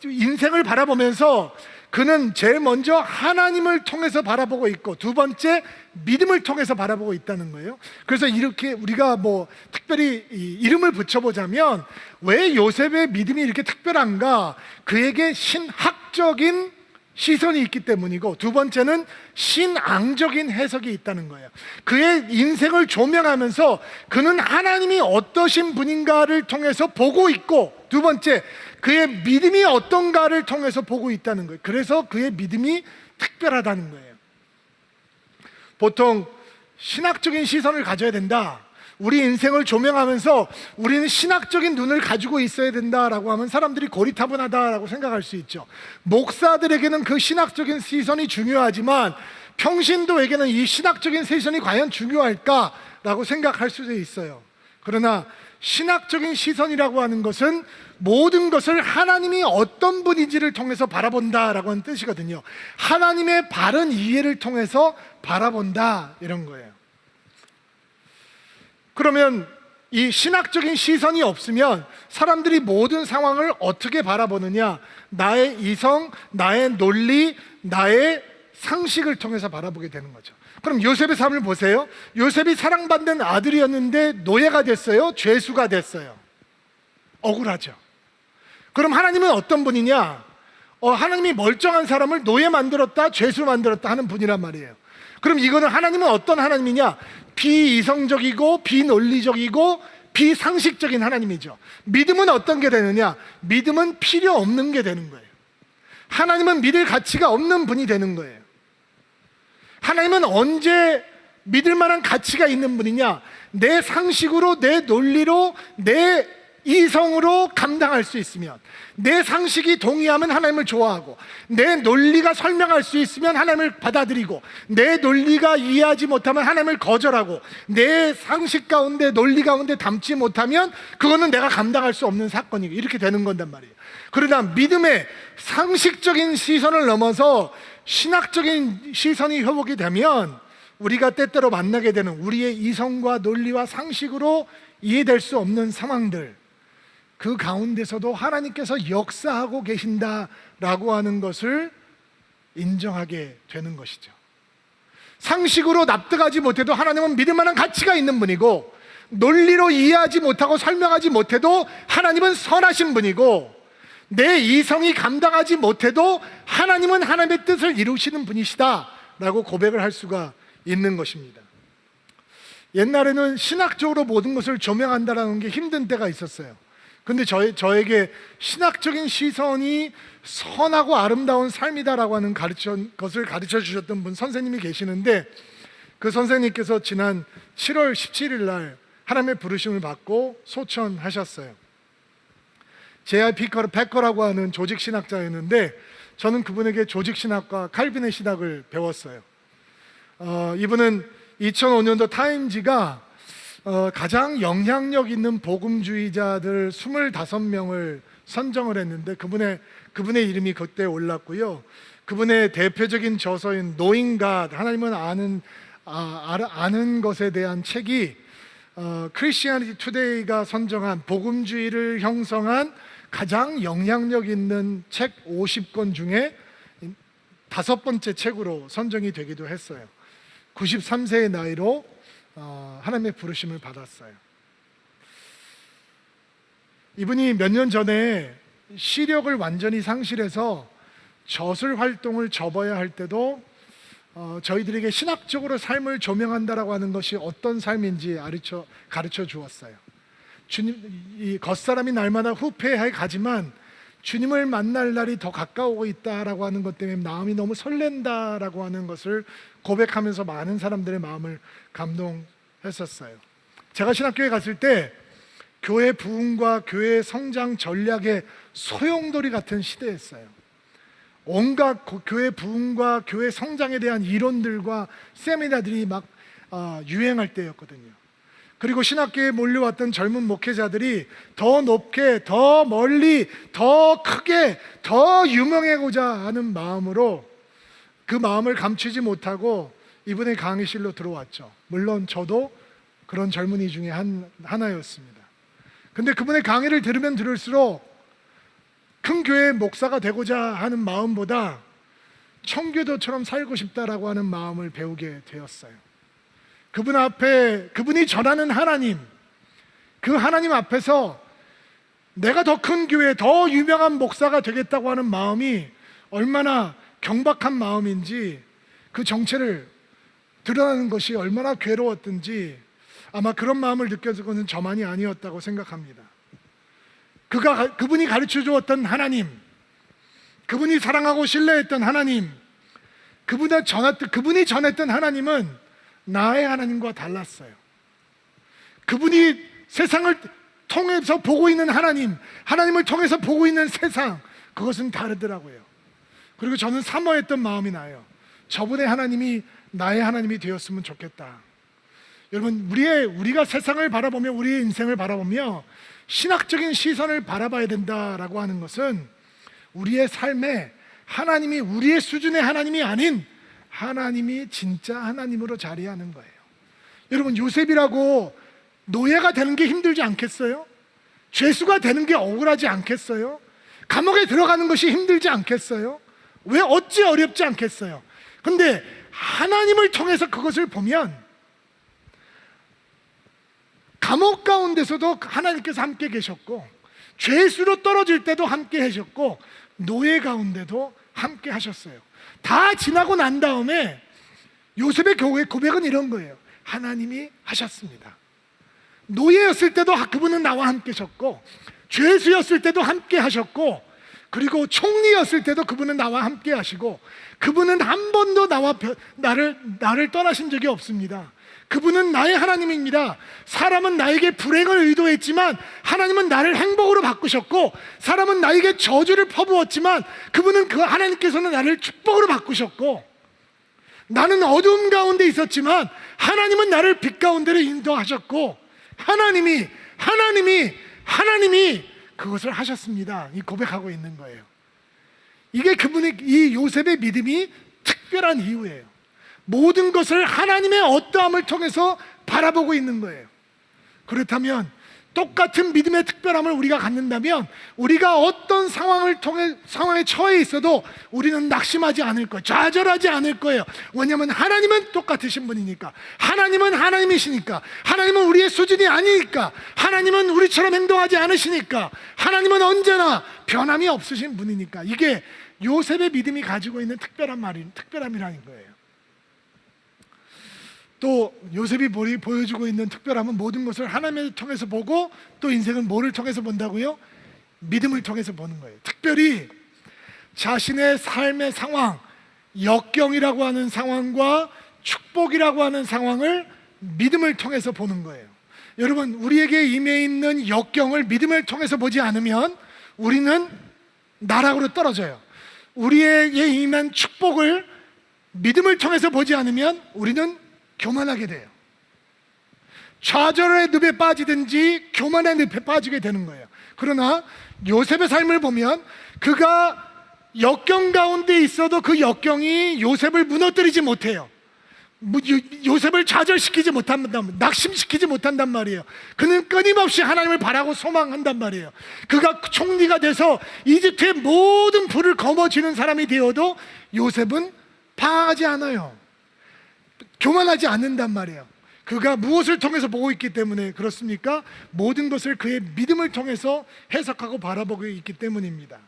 인생을 바라보면서 그는 제일 먼저 하나님을 통해서 바라보고 있고, 두 번째 믿음을 통해서 바라보고 있다는 거예요. 그래서 이렇게 우리가 특별히 이름을 붙여보자면, 왜 요셉의 믿음이 이렇게 특별한가? 그에게 신학적인 시선이 있기 때문이고, 두 번째는 신앙적인 해석이 있다는 거예요. 그의 인생을 조명하면서 그는 하나님이 어떠신 분인가를 통해서 보고 있고, 두 번째 그의 믿음이 어떤가를 통해서 보고 있다는 거예요. 그래서 그의 믿음이 특별하다는 거예요. 보통 신학적인 시선을 가져야 된다, 우리 인생을 조명하면서 우리는 신학적인 눈을 가지고 있어야 된다라고 하면 사람들이 고리타분하다라고 생각할 수 있죠. 목사들에게는 그 신학적인 시선이 중요하지만 평신도에게는 이 신학적인 시선이 과연 중요할까라고 생각할 수도 있어요. 그러나 신학적인 시선이라고 하는 것은 모든 것을 하나님이 어떤 분인지를 통해서 바라본다라고 하는 뜻이거든요. 하나님의 바른 이해를 통해서 바라본다, 이런 거예요. 그러면 이 신학적인 시선이 없으면 사람들이 모든 상황을 어떻게 바라보느냐? 나의 이성, 나의 논리, 나의 상식을 통해서 바라보게 되는 거죠. 그럼 요셉의 삶을 보세요. 요셉이 사랑받는 아들이었는데 노예가 됐어요? 죄수가 됐어요? 억울하죠. 그럼 하나님은 어떤 분이냐? 하나님이 멀쩡한 사람을 노예 만들었다, 죄수 만들었다 하는 분이란 말이에요. 그럼 이거는 하나님은 어떤 하나님이냐? 비이성적이고 비논리적이고 비상식적인 하나님이죠. 믿음은 어떤 게 되느냐? 믿음은 필요 없는 게 되는 거예요. 하나님은 믿을 가치가 없는 분이 되는 거예요. 하나님은 언제 믿을 만한 가치가 있는 분이냐? 내 상식으로, 내 논리로, 내 이성으로 감당할 수 있으면, 내 상식이 동의하면 하나님을 좋아하고, 내 논리가 설명할 수 있으면 하나님을 받아들이고, 내 논리가 이해하지 못하면 하나님을 거절하고, 내 상식 가운데 논리 가운데 담지 못하면 그거는 내가 감당할 수 없는 사건이고, 이렇게 되는 건단 말이에요. 그러나 믿음의 상식적인 시선을 넘어서 신학적인 시선이 회복이 되면 우리가 때때로 만나게 되는 우리의 이성과 논리와 상식으로 이해될 수 없는 상황들, 그 가운데서도 하나님께서 역사하고 계신다라고 하는 것을 인정하게 되는 것이죠. 상식으로 납득하지 못해도 하나님은 믿을 만한 가치가 있는 분이고, 논리로 이해하지 못하고 설명하지 못해도 하나님은 선하신 분이고, 내 이성이 감당하지 못해도 하나님은 하나님의 뜻을 이루시는 분이시다라고 고백을 할 수가 있는 것입니다. 옛날에는 신학적으로 모든 것을 조명한다라는 게 힘든 때가 있었어요. 근데 저에게 신학적인 시선이 선하고 아름다운 삶이다라고 하는 것을 가르쳐 주셨던 분, 선생님이 계시는데, 그 선생님께서 지난 7월 17일 날 하나님의 부르심을 받고 소천하셨어요. J.I. 베커라고 하는 조직신학자였는데, 저는 그분에게 조직신학과 칼빈의 신학을 배웠어요. 이분은 2005년도 타임지가 가장 영향력 있는 복음주의자들 25명을 선정을 했는데, 그분의 이름이 그때 올랐고요. 그분의 대표적인 저서인 Knowing God, 하나님은 아는 것에 대한 책이 Christianity Today가 선정한 복음주의를 형성한 가장 영향력 있는 책 50권 중에 5번째 책으로 선정이 되기도 했어요. 93세의 나이로 하나님의 부르심을 받았어요. 이분이 몇 년 전에 시력을 완전히 상실해서 저술 활동을 접어야 할 때도 저희들에게 신학적으로 삶을 조명한다라고 하는 것이 어떤 삶인지 가르쳐 주었어요. 주님, 이 겉사람이 날마다 후패해 가지만 주님을 만날 날이 더 가까우고 있다라고 하는 것 때문에 마음이 너무 설렌다라고 하는 것을 고백하면서 많은 사람들의 마음을 감동했었어요. 제가 신학교에 갔을 때 교회 부흥과 교회 성장 전략의 소용돌이 같은 시대였어요. 온갖 교회 부흥과 교회 성장에 대한 이론들과 세미나들이 막 유행할 때였거든요. 그리고 신학교에 몰려왔던 젊은 목회자들이 더 높게, 더 멀리, 더 크게, 더 유명해고자 하는 마음으로 그 마음을 감추지 못하고 이분의 강의실로 들어왔죠. 물론 저도 그런 젊은이 중에 하나였습니다. 근데 그분의 강의를 들으면 들을수록 큰 교회의 목사가 되고자 하는 마음보다 청교도처럼 살고 싶다라고 하는 마음을 배우게 되었어요. 그분 앞에, 그분이 전하는 하나님, 그 하나님 앞에서 내가 더 큰 교회, 더 유명한 목사가 되겠다고 하는 마음이 얼마나 경박한 마음인지, 그 정체를 드러나는 것이 얼마나 괴로웠던지 아마 그런 마음을 느껴진 것은 저만이 아니었다고 생각합니다. 그분이 가르쳐 주었던 하나님, 그분이 사랑하고 신뢰했던 하나님, 그분이 전했던 하나님은 나의 하나님과 달랐어요. 그분이 세상을 통해서 보고 있는 하나님을 통해서 보고 있는 세상, 그것은 다르더라고요. 그리고 저는 사모했던 마음이 나요. 저분의 하나님이 나의 하나님이 되었으면 좋겠다. 여러분, 우리가 세상을 바라보며 우리의 인생을 바라보며 신학적인 시선을 바라봐야 된다라고 하는 것은 우리의 삶에 하나님이 우리의 수준의 하나님이 아닌 하나님이 진짜 하나님으로 자리하는 거예요. 여러분, 요셉이라고 노예가 되는 게 힘들지 않겠어요? 죄수가 되는 게 억울하지 않겠어요? 감옥에 들어가는 것이 힘들지 않겠어요? 왜 어찌 어렵지 않겠어요? 근데 하나님을 통해서 그것을 보면 감옥 가운데서도 하나님께서 함께 계셨고, 죄수로 떨어질 때도 함께 하셨고, 노예 가운데도 함께 하셨어요. 다 지나고 난 다음에 요셉의 고백은 이런 거예요. 하나님이 하셨습니다. 노예였을 때도 그분은 나와 함께 하셨고, 죄수였을 때도 함께 하셨고, 그리고 총리였을 때도 그분은 나와 함께 하시고, 그분은 한 번도 나를 떠나신 적이 없습니다. 그분은 나의 하나님입니다. 사람은 나에게 불행을 의도했지만 하나님은 나를 행복으로 바꾸셨고, 사람은 나에게 저주를 퍼부었지만 그분은 그 하나님께서는 나를 축복으로 바꾸셨고, 나는 어두움 가운데 있었지만 하나님은 나를 빛 가운데로 인도하셨고, 하나님이 그것을 하셨습니다. 이 고백하고 있는 거예요. 이게 이 요셉의 믿음이 특별한 이유예요. 모든 것을 하나님의 어떠함을 통해서 바라보고 있는 거예요. 그렇다면 똑같은 믿음의 특별함을 우리가 갖는다면 우리가 어떤 상황에 처해 있어도 우리는 낙심하지 않을 거예요. 좌절하지 않을 거예요. 왜냐하면 하나님은 똑같으신 분이니까, 하나님은 하나님이시니까, 하나님은 우리의 수준이 아니니까, 하나님은 우리처럼 행동하지 않으시니까, 하나님은 언제나 변함이 없으신 분이니까. 이게 요셉의 믿음이 가지고 있는 특별함이라는 거예요. 또 요셉이 보여주고 있는 특별함은 모든 것을 하나님을 통해서 보고, 또 인생은 뭐를 통해서 본다고요? 믿음을 통해서 보는 거예요. 특별히 자신의 삶의 상황, 역경이라고 하는 상황과 축복이라고 하는 상황을 믿음을 통해서 보는 거예요. 여러분, 우리에게 임해 있는 역경을 믿음을 통해서 보지 않으면 우리는 나락으로 떨어져요. 우리에게 임한 축복을 믿음을 통해서 보지 않으면 우리는 교만하게 돼요. 좌절의 늪에 빠지든지 교만의 늪에 빠지게 되는 거예요. 그러나 요셉의 삶을 보면 그가 역경 가운데 있어도 그 역경이 요셉을 무너뜨리지 못해요. 요셉을 좌절시키지 못한단, 낙심시키지 못한단 말이에요. 그는 끊임없이 하나님을 바라고 소망한단 말이에요. 그가 총리가 돼서 이집트의 모든 불을 거머쥐는 사람이 되어도 요셉은 방황하지 않아요. 교만하지 않는단 말이에요. 그가 무엇을 통해서 보고 있기 때문에 그렇습니까? 모든 것을 그의 믿음을 통해서 해석하고 바라보고 있기 때문입니다.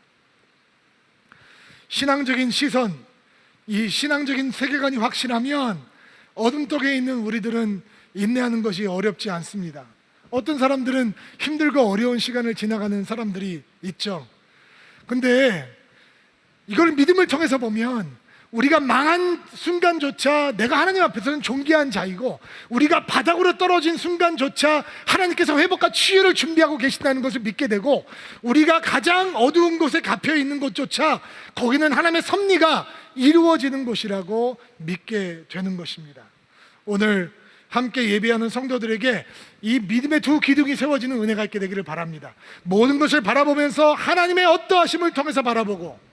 신앙적인 시선, 이 신앙적인 세계관이 확실하면 어둠 속에 있는 우리들은 인내하는 것이 어렵지 않습니다. 어떤 사람들은 힘들고 어려운 시간을 지나가는 사람들이 있죠. 근데 이걸 믿음을 통해서 보면 우리가 망한 순간조차 내가 하나님 앞에서는 존귀한 자이고, 우리가 바닥으로 떨어진 순간조차 하나님께서 회복과 치유를 준비하고 계신다는 것을 믿게 되고, 우리가 가장 어두운 곳에 갇혀 있는 곳조차 거기는 하나님의 섭리가 이루어지는 곳이라고 믿게 되는 것입니다. 오늘 함께 예배하는 성도들에게 이 믿음의 두 기둥이 세워지는 은혜가 있게 되기를 바랍니다. 모든 것을 바라보면서 하나님의 어떠하심을 통해서 바라보고,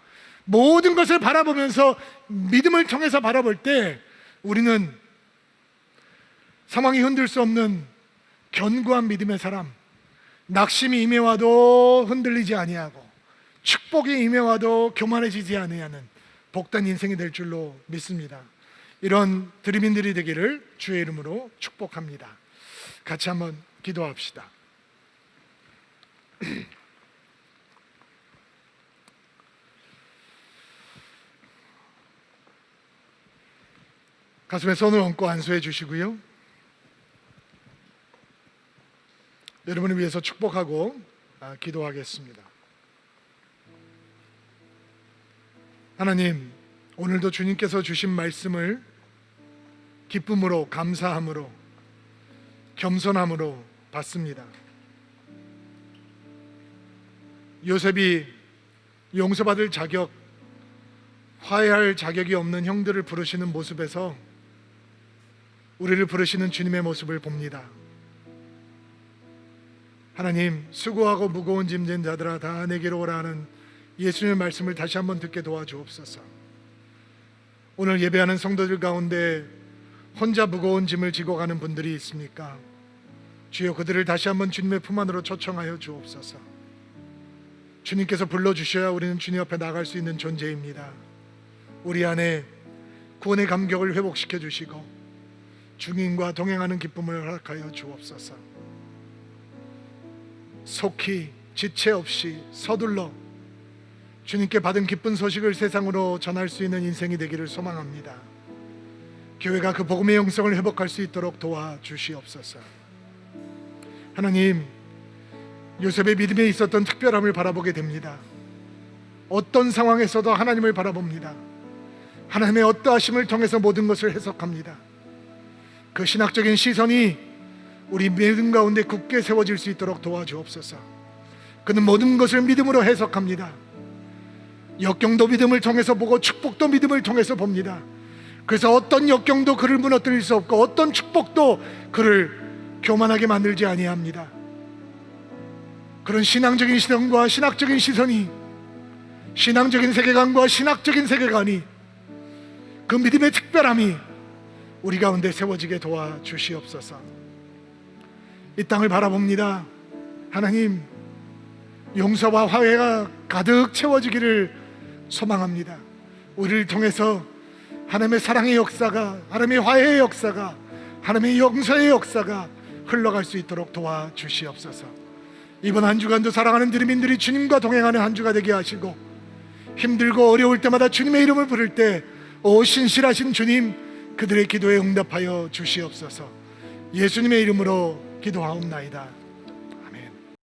모든 것을 바라보면서 믿음을 통해서 바라볼 때 우리는 상황이 흔들 수 없는 견고한 믿음의 사람, 낙심이 임해와도 흔들리지 아니하고 축복이 임해와도 교만해지지 아니하는 복된 인생이 될 줄로 믿습니다. 이런 드림인들이 되기를 주의 이름으로 축복합니다. 같이 한번 기도합시다. 가슴에 손을 얹고 안수해 주시고요. 여러분을 위해서 축복하고 기도하겠습니다. 하나님, 오늘도 주님께서 주신 말씀을 기쁨으로, 감사함으로, 겸손함으로 받습니다. 요셉이 용서받을 자격, 화해할 자격이 없는 형들을 부르시는 모습에서 우리를 부르시는 주님의 모습을 봅니다. 하나님, 수고하고 무거운 짐진 자들아 다 내게로 오라 하는 예수님의 말씀을 다시 한번 듣게 도와주옵소서. 오늘 예배하는 성도들 가운데 혼자 무거운 짐을 지고 가는 분들이 있습니까? 주여, 그들을 다시 한번 주님의 품 안으로 초청하여 주옵소서. 주님께서 불러주셔야 우리는 주님 앞에 나갈 수 있는 존재입니다. 우리 안에 구원의 감격을 회복시켜 주시고 주님과 동행하는 기쁨을 허락하여 주옵소서. 속히 지체 없이 서둘러 주님께 받은 기쁜 소식을 세상으로 전할 수 있는 인생이 되기를 소망합니다. 교회가 그 복음의 영성을 회복할 수 있도록 도와주시옵소서. 하나님, 요셉의 믿음에 있었던 특별함을 바라보게 됩니다. 어떤 상황에서도 하나님을 바라봅니다. 하나님의 어떠하심을 통해서 모든 것을 해석합니다. 그 신학적인 시선이 우리 믿음 가운데 굳게 세워질 수 있도록 도와주옵소서. 그는 모든 것을 믿음으로 해석합니다. 역경도 믿음을 통해서 보고 축복도 믿음을 통해서 봅니다. 그래서 어떤 역경도 그를 무너뜨릴 수 없고 어떤 축복도 그를 교만하게 만들지 아니합니다. 그런 신앙적인 시선과 신학적인 시선이, 신앙적인 세계관과 신학적인 세계관이, 그 믿음의 특별함이 우리 가운데 세워지게 도와주시옵소서. 이 땅을 바라봅니다. 하나님, 용서와 화해가 가득 채워지기를 소망합니다. 우리를 통해서 하나님의 사랑의 역사가, 하나님의 화해의 역사가, 하나님의 용서의 역사가 흘러갈 수 있도록 도와주시옵소서. 이번 한 주간도 사랑하는 드림인들이 주님과 동행하는 한 주가 되게 하시고, 힘들고 어려울 때마다 주님의 이름을 부를 때 오 신실하신 주님, 그들의 기도에 응답하여 주시옵소서. 예수님의 이름으로 기도하옵나이다.